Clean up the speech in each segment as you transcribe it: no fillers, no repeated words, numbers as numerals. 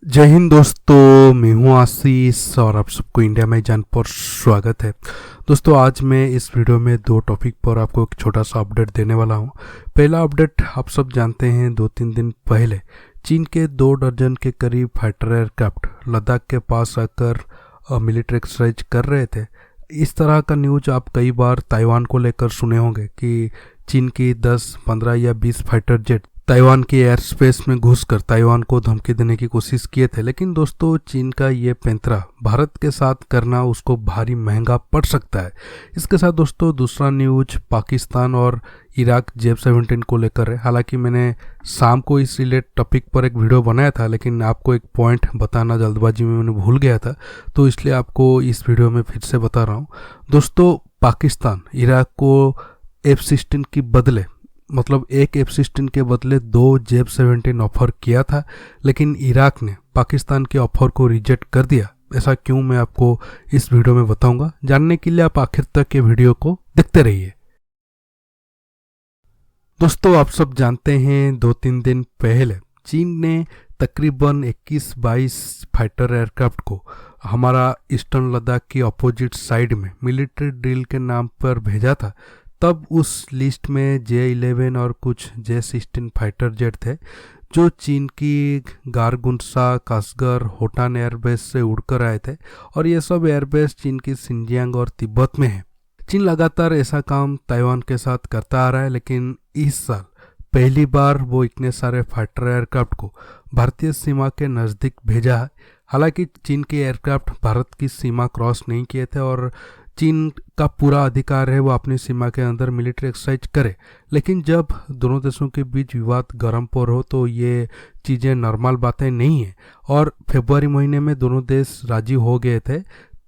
जय हिंद दोस्तों, मैं हूं आशीष और आप सबको इंडिया में जान पर स्वागत है। दोस्तों, आज मैं इस वीडियो में दो टॉपिक पर आपको एक छोटा सा अपडेट देने वाला हूं। पहला अपडेट आप सब जानते हैं, 2-3 दिन पहले चीन के 2 दर्जन के करीब फाइटर एयरक्राफ्ट लद्दाख के पास आकर मिलिट्री एक्सरसाइज कर रहे थे। इस तरह का न्यूज आप कई बार ताइवान को लेकर सुने होंगे कि चीन की 10, 15 या 20 फाइटर जेट ताइवान के एयर स्पेस में घुसकर ताइवान को धमकी देने की कोशिश किए थे। लेकिन दोस्तों, चीन का ये पैंतरा भारत के साथ करना उसको भारी महंगा पड़ सकता है। इसके साथ दोस्तों, दूसरा न्यूज पाकिस्तान और इराक JF-17 को लेकर है। हालांकि मैंने शाम को इस रिलेटेड टॉपिक पर एक वीडियो बनाया था, लेकिन आपको एक पॉइंट बताना जल्दबाजी में मैंने भूल गया था, तो इसलिए आपको इस वीडियो में फिर से बता रहा हूँ। दोस्तों, पाकिस्तान इराक को F-16 की बदले मतलब एक F-16 के बदले 2 JF-17 ऑफर किया था, लेकिन इराक ने पाकिस्तान के ऑफर को रिजेक्ट कर दिया। ऐसा क्यों, मैं आपको इस वीडियो में बताऊंगा। जानने के लिए आप आखिर तक के वीडियो को देखते रहिए। दोस्तों, आप सब जानते हैं, 2-3 दिन पहले चीन ने तकरीबन 21-22 फाइटर एयरक्राफ्ट को हमारा ईस्टर्न लद्दाख की अपोजिट साइड में मिलिट्री ड्रिल के नाम पर भेजा था। तब उस लिस्ट में J-11 और कुछ J-16 फाइटर जेट थे जो चीन की गारगुनसा, कासगर, होटान एयरबेस से उड़कर आए थे, और ये सब एयरबेस चीन की सिंजियांग और तिब्बत में है। चीन लगातार ऐसा काम ताइवान के साथ करता आ रहा है, लेकिन इस साल पहली बार वो इतने सारे फाइटर एयरक्राफ्ट को भारतीय सीमा के नज़दीक भेजा है। हालांकि चीन के एयरक्राफ्ट भारत की सीमा क्रॉस नहीं किए थे और चीन का पूरा अधिकार है वो अपनी सीमा के अंदर मिलिट्री एक्सरसाइज करे, लेकिन जब दोनों देशों के बीच विवाद गर्म पर हो तो ये चीज़ें नॉर्मल बातें नहीं है। और फरवरी महीने में दोनों देश राजी हो गए थे।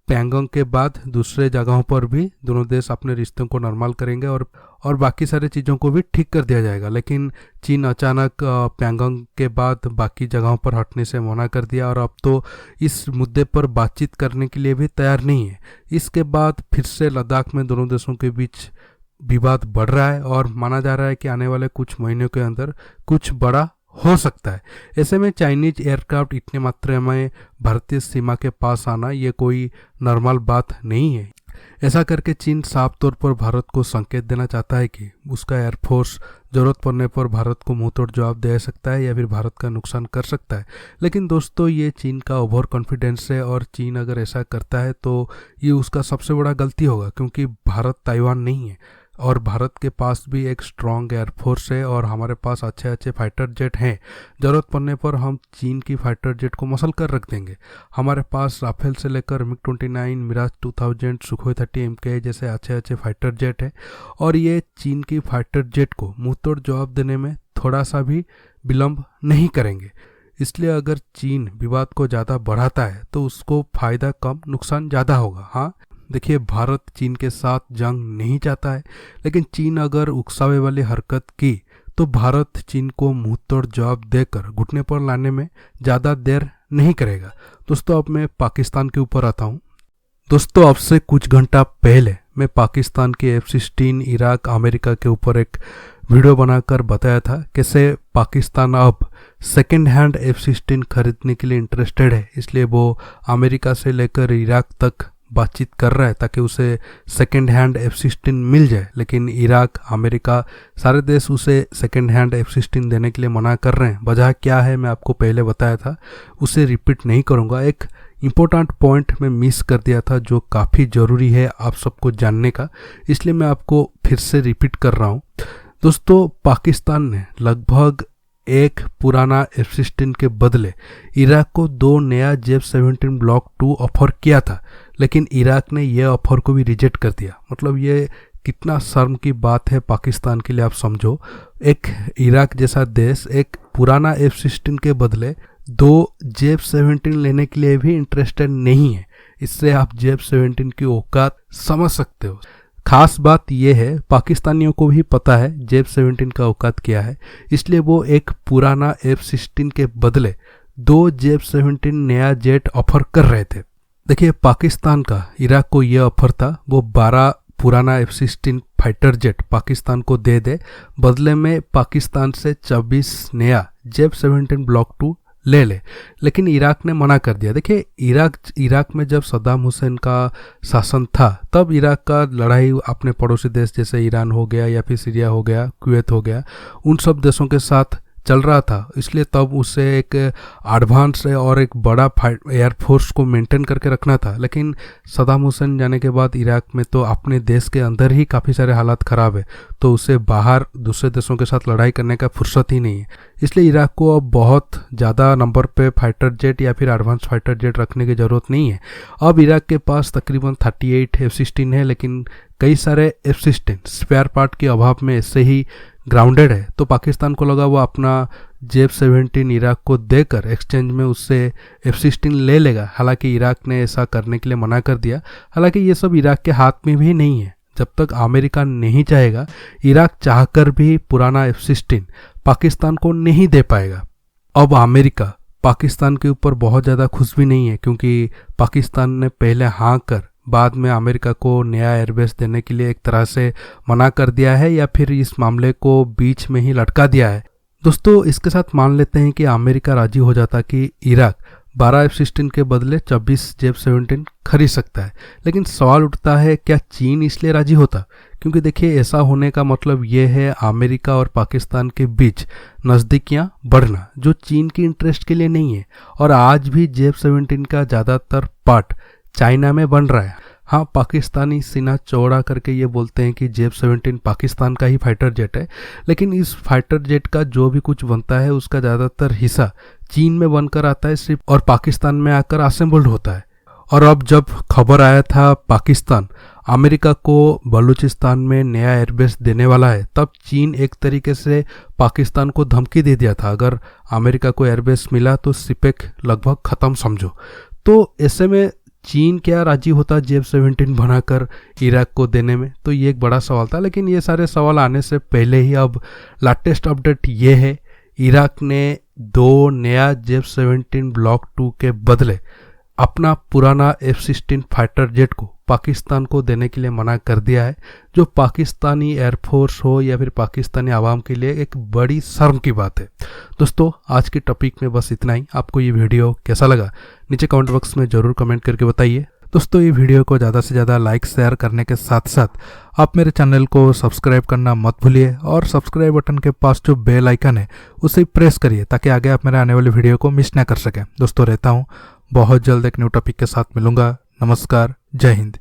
पैंगोंग के बाद दूसरे जगहों पर भी दोनों देश अपने रिश्तों को नॉर्मल करेंगे और बाकी सारी चीज़ों को भी ठीक कर दिया जाएगा। लेकिन चीन अचानक पैंगोंग के बाद बाकी जगहों पर हटने से मना कर दिया और अब तो इस मुद्दे पर बातचीत करने के लिए भी तैयार नहीं है। इसके बाद फिर से लद्दाख में दोनों देशों के बीच विवाद बढ़ रहा है और माना जा रहा है कि आने वाले कुछ महीनों के अंदर कुछ बड़ा हो सकता है। ऐसे में चाइनीज एयरक्राफ्ट इतने मात्रा में भारतीय सीमा के पास आना ये कोई नॉर्मल बात नहीं है। ऐसा करके चीन साफ तौर पर भारत को संकेत देना चाहता है कि उसका एयरफोर्स जरूरत पड़ने पर भारत को मुंहतोड़ जवाब दे सकता है या फिर भारत का नुकसान कर सकता है। लेकिन दोस्तों, ये चीन का ओवर कॉन्फिडेंस है और चीन अगर ऐसा करता है तो ये उसका सबसे बड़ा गलती होगा, क्योंकि भारत ताइवान नहीं है और भारत के पास भी एक स्ट्रॉन्ग एयरफोर्स है और हमारे पास अच्छे अच्छे फाइटर जेट हैं। ज़रूरत पड़ने पर हम चीन की फाइटर जेट को मसल कर रख देंगे। हमारे पास राफेल से लेकर MiG-29, मिराज 2000, सुखोई 30 MK जैसे अच्छे अच्छे फाइटर जेट हैं और ये चीन की फाइटर जेट को मुंहतोड़ जवाब देने में थोड़ा सा भी विलम्ब नहीं करेंगे। इसलिए अगर चीन विवाद को ज़्यादा बढ़ाता है तो उसको फ़ायदा कम, नुकसान ज़्यादा होगा। हाँ, देखिए, भारत चीन के साथ जंग नहीं चाहता है, लेकिन चीन अगर उकसावे वाली हरकत की तो भारत चीन को मुंहतोड़ जवाब देकर घुटने पर लाने में ज़्यादा देर नहीं करेगा। दोस्तों, अब मैं पाकिस्तान के ऊपर आता हूँ। दोस्तों, अब से कुछ घंटा पहले मैं पाकिस्तान के F-16, इराक, अमेरिका के ऊपर एक वीडियो बनाकर बताया था कैसे पाकिस्तान अब सेकेंड हैंड F-16 खरीदने के लिए इंटरेस्टेड है। इसलिए वो अमेरिका से लेकर इराक तक बातचीत कर रहा है ताकि उसे सेकेंड हैंड F-16 मिल जाए। लेकिन इराक, अमेरिका, सारे देश उसे सेकेंड हैंड F-16 देने के लिए मना कर रहे हैं। वजह क्या है मैं आपको पहले बताया था, उसे रिपीट नहीं करूँगा। एक इम्पोर्टेंट पॉइंट मैं मिस कर दिया था जो काफ़ी ज़रूरी है आप सबको जानने का, इसलिए मैं आपको फिर से रिपीट कर रहा हूँ। दोस्तों, पाकिस्तान ने लगभग एक पुराना F-16 के बदले इराक को 2 नया J-17 ब्लॉक 2 ऑफर किया था, लेकिन इराक ने यह ऑफर को भी रिजेक्ट कर दिया। मतलब ये कितना शर्म की बात है पाकिस्तान के लिए, आप समझो। एक इराक जैसा देश एक पुराना F-16 के बदले 2 J-17 लेने के लिए भी इंटरेस्टेड नहीं है। इससे आप J-17 की औकात समझ सकते हो। खास बात यह है, पाकिस्तानियों को भी पता है J-17 का औकात क्या है, इसलिए वो एक पुराना F-16 के बदले 2 J-17 नया जेट ऑफर कर रहे थे। देखिए, पाकिस्तान का इराक को यह ऑफर था वो 12 पुराना F-16 फाइटर जेट पाकिस्तान को दे दे, बदले में पाकिस्तान से 24 नया J-17 ब्लॉक 2 ले ले, लेकिन इराक ने मना कर दिया। देखिए इराक में जब सद्दाम हुसैन का शासन था तब इराक का लड़ाई अपने पड़ोसी देश जैसे ईरान हो गया या फिर सीरिया हो गया, कुवैत हो गया, उन सब देशों के साथ चल रहा था। इसलिए तब उसे एक एडवांस और एक बड़ा एयरफोर्स को मेंटेन करके रखना था। लेकिन सद्दाम हुसैन जाने के बाद इराक में तो अपने देश के अंदर ही काफ़ी सारे हालात ख़राब है, तो उसे बाहर दूसरे देशों के साथ लड़ाई करने का फुर्सत ही नहीं है। इसलिए इराक को अब बहुत ज़्यादा नंबर पे फाइटर जेट या फिर एडवांस फाइटर जेट रखने की ज़रूरत नहीं है। अब इराक के पास तकरीबन 38 F-16 है, लेकिन कई सारे F-16 स्पेयर पार्ट के अभाव में ऐसे ही ग्राउंडेड है। तो पाकिस्तान को लगा वो अपना J-17 इराक को देकर एक्सचेंज में उससे F-16 ले लेगा। हालांकि इराक ने ऐसा करने के लिए मना कर दिया। हालांकि ये सब इराक के हाथ में भी नहीं है। जब तक अमेरिका नहीं चाहेगा, इराक चाहकर भी पुराना F-16 पाकिस्तान को नहीं दे पाएगा। अब अमेरिका पाकिस्तान के ऊपर बहुत ज़्यादा खुश भी नहीं है, क्योंकि पाकिस्तान ने पहले हाँ कर बाद में अमेरिका को नया एयरबेस देने के लिए एक तरह से मना कर दिया है या फिर इस मामले को बीच में ही लटका दिया है। दोस्तों, इसके साथ मान लेते हैं कि अमेरिका राजी हो जाता कि इराक 12 F-16 के बदले 24 J-17 खरीद सकता है। लेकिन सवाल उठता है, क्या चीन इसलिए राजी होता? क्योंकि देखिए, ऐसा होने का मतलब ये है अमेरिका और पाकिस्तान के बीच नज़दीकियां बढ़ना, जो चीन की इंटरेस्ट के लिए नहीं है। और आज भी J-17 का ज़्यादातर पार्ट चाइना में बन रहा है। हाँ, पाकिस्तानी सीना चौड़ा करके ये बोलते हैं कि J-17 पाकिस्तान का ही फाइटर जेट है, लेकिन इस फाइटर जेट का जो भी कुछ बनता है उसका ज़्यादातर हिस्सा चीन में बनकर आता है सिर्फ, और पाकिस्तान में आकर असेंबल्ड होता है। और अब जब खबर आया था पाकिस्तान अमेरिका को बलूचिस्तान में नया एयरबेस देने वाला है, तब चीन एक तरीके से पाकिस्तान को धमकी दे दिया था, अगर अमेरिका को एयरबेस मिला तो सिपेक लगभग ख़त्म समझो। तो ऐसे में चीन क्या राजी होता J-17 बनाकर इराक को देने में? तो ये एक बड़ा सवाल था। लेकिन ये सारे सवाल आने से पहले ही अब लेटेस्ट अपडेट ये है, इराक ने 2 नया J-17 ब्लॉक 2 के बदले अपना पुराना F-16 फाइटर जेट को पाकिस्तान को देने के लिए मना कर दिया है, जो पाकिस्तानी एयरफोर्स हो या फिर पाकिस्तानी आवाम के लिए एक बड़ी शर्म की बात है। दोस्तों, आज के टॉपिक में बस इतना ही। आपको ये वीडियो कैसा लगा नीचे कमेंट बॉक्स में ज़रूर कमेंट करके बताइए। दोस्तों, ये वीडियो को ज़्यादा से ज़्यादा लाइक शेयर करने के साथ साथ आप मेरे चैनल को सब्सक्राइब करना मत भूलिए, और सब्सक्राइब बटन के पास जो बेल आइकन है उसे प्रेस करिए, ताकि आगे आप मेरे आने वाली वीडियो को मिस ना कर सकें। दोस्तों, रहता हूँ, बहुत जल्द एक न्यू टॉपिक के साथ मिलूंगा। नमस्कार, जय हिंद।